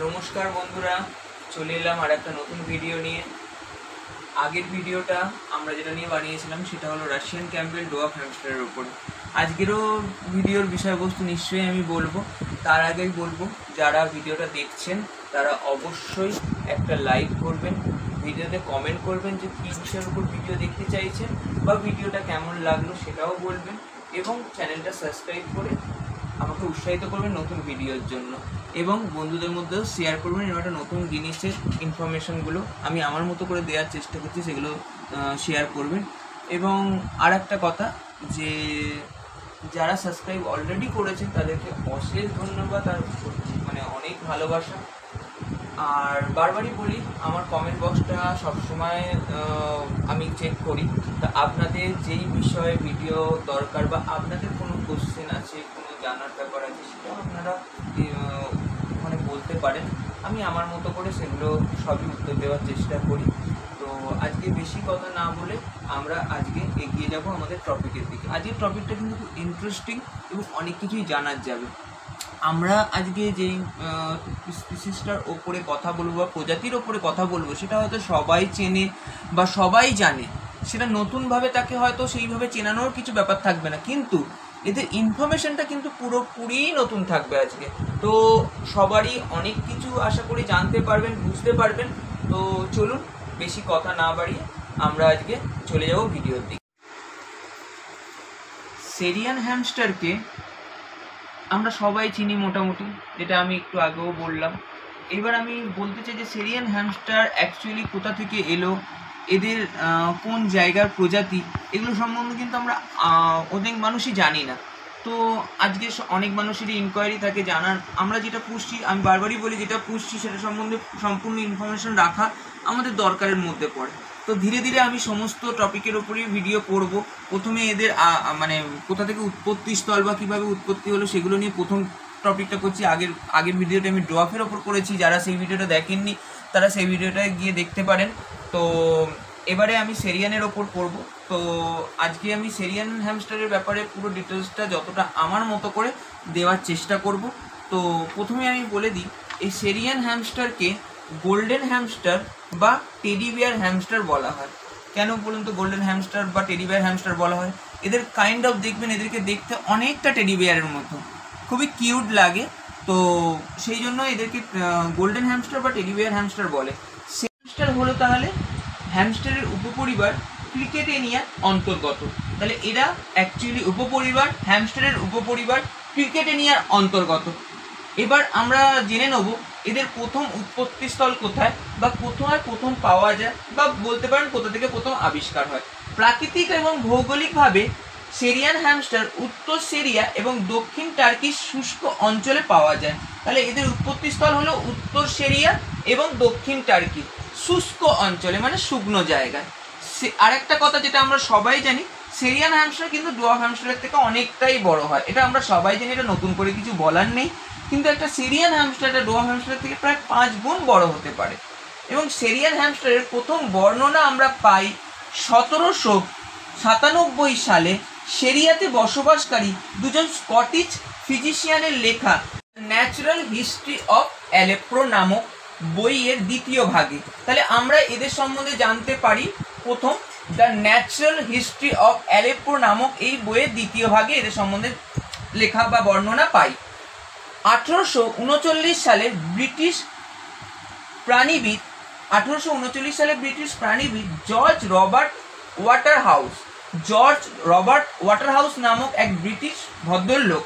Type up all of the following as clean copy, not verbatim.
নমস্কার বন্ধুরা, চলে এলাম আর একটা নতুন ভিডিও নিয়ে। আগের ভিডিওটা আমরা যেটা নিয়ে বানিয়েছিলাম সেটা হলো রাশিয়ান ক্যাম্পবেল ডোয়ার্ফ হ্যামস্টারের উপরে। আজকেরও ভিডিওর বিষয়বস্তু নিশ্চয়ই আমি বলবো। তার আগেই বলবো, যারা ভিডিওটা দেখছেন তারা অবশ্যই একটা লাইক করবেন, ভিডিওতে কমেন্ট করবেন যে কী বিষয়ের উপর ভিডিও দেখতে চাইছেন বা ভিডিওটা কেমন লাগলো সেটাও বলবেন, এবং চ্যানেলটা সাবস্ক্রাইব করে আমাকে উৎসাহিত করবেন নতুন ভিডিওর জন্য, এবং বন্ধুদের মধ্যেও শেয়ার করবেন। এবং একটা নতুন জিনিসের ইনফরমেশনগুলো আমি আমার মতো করে দেওয়ার চেষ্টা করছি, সেগুলো শেয়ার করবেন। এবং আর একটা কথা, যে যারা সাবস্ক্রাইব অলরেডি করেছেন তাদেরকে অশেষ ধন্যবাদ, আর মানে অনেক ভালোবাসা। আর বারবারই বলি, আমার কমেন্ট বক্সটা সবসময় আমি চেক করি। তা আপনাদের যেই বিষয়ে ভিডিও দরকার বা আপনাদের কোনো কোশ্চেন আছে, কোনো জানার ব্যাপার আছে, সেটাও আপনারা ওখানে বলতে পারেন। আমি আমার মতো করে সেগুলো সবই উত্তর দেওয়ার চেষ্টা করি। তো আজকে বেশি কথা না বলে আমরা আজকে এগিয়ে যাব আমাদের টপিকের দিকে। আজকের টপিকটা কিন্তু খুব ইন্টারেস্টিং এবং অনেক কিছুই জানার যাবে। আমরা আজকে যেই স্পিসিসটার ওপরে কথা বলবো বা প্রজাতির ওপরে কথা বলবো, সেটা হয়তো সবাই চেনে বা সবাই জানে। সেটা নতুনভাবে তাকে হয়তো সেইভাবে চেনানোর কিছু ব্যাপার থাকবে না, কিন্তু এদের ইনফরমেশনটা কিন্তু পুরোপুরি নতুন থাকবে আজকে। তো সবারই অনেক কিছু আশা করি জানতে পারবেন, বুঝতে পারবেন। তো চলুন বেশি কথা না বাড়িয়ে আমরা আজকে চলে যাব ভিডিওর দিকে। সেরিয়ান হ্যামস্টারকে আমরা সবাই চিনি মোটামুটি, যেটা আমি একটু আগেও বললাম। এবার আমি বলতে চাই যে সেরিয়ান হ্যামস্টার অ্যাকচুয়ালি কোথা থেকে এলো, এদের কোন জায়গার প্রজাতি, এগুলো সম্বন্ধে কিন্তু আমরা অনেক মানুষই জানি না। তো আজকে অনেক মানুষেরই ইনকোয়ারি থাকে জানার। আমরা যেটা পুষছি, আমি বারবারই বলি, যেটা পুষছি সেটা সম্বন্ধে সম্পূর্ণ ইনফরমেশন রাখা আমাদের দরকারের মধ্যে পড়ে। তো ধীরে ধীরে আমি সমস্ত টপিকের ওপরেই ভিডিও করব। প্রথমে এদের মানে কোথা থেকে উৎপত্তি স্থল বা কীভাবে উৎপত্তি হলো সেগুলো নিয়ে প্রথম টপিকটা করছি। আগের ভিডিওটা আমি ডোয়ার্ফের ওপর করেছি, যারা সেই ভিডিওটা দেখেননি তারা সেই ভিডিওটা গিয়ে দেখতে পারেন। তো এবারে আমি সেরিয়ানের ওপর করব। তো আজকে আমি সেরিয়ান হ্যামস্টারের ব্যাপারে পুরো ডিটেলসটা যতটা আমার মতো করে দেওয়ার চেষ্টা করব। তো প্রথমে আমি বলে দিই, এই সেরিয়ান হ্যামস্টারকে গোল্ডেন হ্যামস্টার বা টেডি বিয়ার হ্যামস্টার বলা হয়। কেন বলুন তো গোল্ডেন হ্যামস্টার বা টেডি বিয়ার হ্যামস্টার বলা হয়? এদের কাইন্ড অফ দেখবেন, এদেরকে দেখতে অনেকটা টেডি বিয়ারের মতো, খুবই কিউট লাগে। তো সেই জন্য এদেরকে গোল্ডেন হ্যামস্টার বা টেডি বিয়ার হ্যামস্টার বলে। হ্যামস্টার হলো তাহলে হ্যামস্টারের উপপরিবার ক্রিকেটেনিয়ার অন্তর্গত। তাহলে এরা অ্যাকচুয়ালি উপপরিবার, হ্যামস্টারের উপপরিবার ক্রিকেটেনিয়ার অন্তর্গত। এবার আমরা জেনে নেব এদের প্রথম উৎপত্তিস্থল কোথায়, বা কোথায় প্রথম পাওয়া যায়, বা বলতে পারেন কোথা থেকে প্রথম আবিষ্কার হয়। প্রাকৃতিক এবং ভৌগোলিকভাবে সেরিয়ান হ্যামস্টার উত্তর সিরিয়া এবং দক্ষিণ টার্কির শুষ্ক অঞ্চলে পাওয়া যায়। তাহলে এদের উৎপত্তিস্থল হলো উত্তর সিরিয়া এবং দক্ষিণ টার্কি শুষ্ক অঞ্চলে, মানে শুকনো জায়গায়। আরেকটা কথা যেটা আমরা সবাই জানি, সেরিয়ান হ্যামস্টার কিন্তু ডোয়ার্ফ হ্যামস্টারের থেকে অনেকটাই বড় হয়। এটা আমরা সবাই জানি, এটা নতুন করে কিছু বলার নেই। কিন্তু একটা সেরিয়ান হ্যামস্টার একটা ডোয়ার্ফ হ্যামস্টারের থেকে প্রায় 5 গুণ বড় হতে পারে। এবং সেরিয়ান হ্যামস্টারের প্রথম বর্ণনা আমরা পাই 1797 সালে সেরিয়াতে বসবাসকারী দুজন স্কটিশ ফিজিশিয়ানের লেখা ন্যাচারাল হিস্ট্রি অফ অ্যালেপ্রো নামক বইয়ের দ্বিতীয় ভাগে। তাহলে আমরা এদের সম্বন্ধে জানতে পারি প্রথম দ্য ন্যাচারাল হিস্ট্রি অফ অ্যালেপ্রো নামক এই বইয়ের দ্বিতীয় ভাগে এদের সম্বন্ধে লেখা বা বর্ণনা পাই। 1839 সালে ব্রিটিশ প্রাণীবিদ জর্জ রবার্ট ওয়াটারহাউস নামক এক ব্রিটিশ ভদ্রলোক,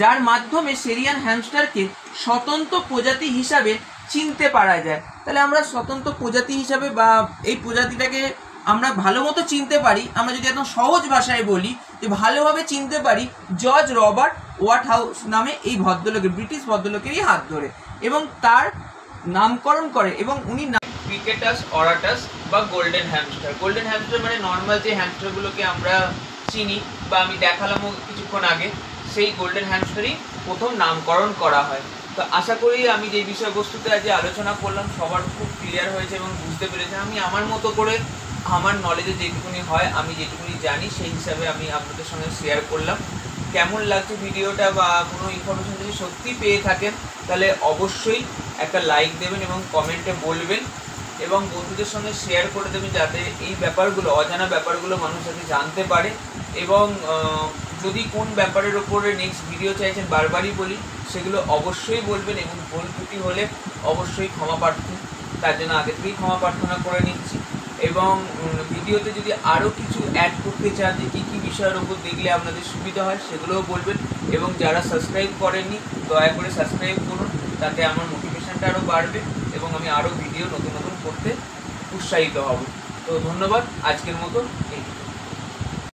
যার মাধ্যমে সেরিয়ান হ্যামস্টারকে স্বতন্ত্র প্রজাতি হিসাবে চিনতে পারা যায়। তাহলে আমরা স্বতন্ত্র প্রজাতি হিসাবে বা এই প্রজাতিটাকে আমরা ভালো মতো চিনতে পারি, আমরা যদি একদম সহজ ভাষায় বলি, যে ভালোভাবে চিনতে পারি জর্জ রবার্ট ওয়াটারহাউস নামে এই ভদ্রলোকের, ব্রিটিশ ভদ্রলোকেরই হাত ধরে, এবং তার নামকরণ করে। এবং উনি ক্রিকেটাস অরাটাস বা গোল্ডেন হ্যামস্টার। গোল্ডেন হ্যামস্টার মানে নর্মাল যে হ্যামস্টারগুলোকে আমরা চিনি বা আমি দেখালামও কিছুক্ষণ আগে, সেই গোল্ডেন হ্যামস্টারই প্রথম নামকরণ করা হয়। তো আশা করি আমি যে বিষয়বস্তুতে আজ আলোচনা করলাম সবার খুব ক্লিয়ার হয়েছে এবং বুঝতে পেরেছে। আমি আমার মতো করে আমার নলেজে যেটুকুনি হয়, আমি যেটুকুনি জানি, সেই হিসাবে আমি আপনাদের সঙ্গে শেয়ার করলাম। কেমন লাগছে ভিডিওটা বা কোনো ইনফরমেশন যদি সত্যি পেয়ে থাকেন তাহলে অবশ্যই একটা লাইক দেবেন এবং কমেন্টে বলবেন এবং বন্ধুদের সঙ্গে শেয়ার করে দেবেন, যাতে এই ব্যাপারগুলো, অজানা ব্যাপারগুলো মানুষ যাতে জানতে পারে। এবং যদি কোন ব্যাপারের ওপরে নেক্সট ভিডিও চাইছেন, বারবারই বলি, সেগুলো অবশ্যই বলবেন এবং ভুল ত্রুটি হলে অবশ্যই ক্ষমা প্রার্থী, তার জন্য আগে থেকেই ক্ষমা প্রার্থনা করে নিচ্ছি। এবং ভিডিওতে যদি আরও কিছু অ্যাড করতে চান, যে কী কী বিষয়ের ওপর দেখলে আপনাদের সুবিধা হয়, সেগুলোও বলবেন। এবং যারা সাবস্ক্রাইব করেননি, দয়া করে সাবস্ক্রাইব করুন, তাতে আমার মোটিভেশনটা আরও বাড়বে এবং আমি আরও ভিডিও নতুন নতুন করতে উৎসাহিত হব। তো ধন্যবাদ, আজকের মতো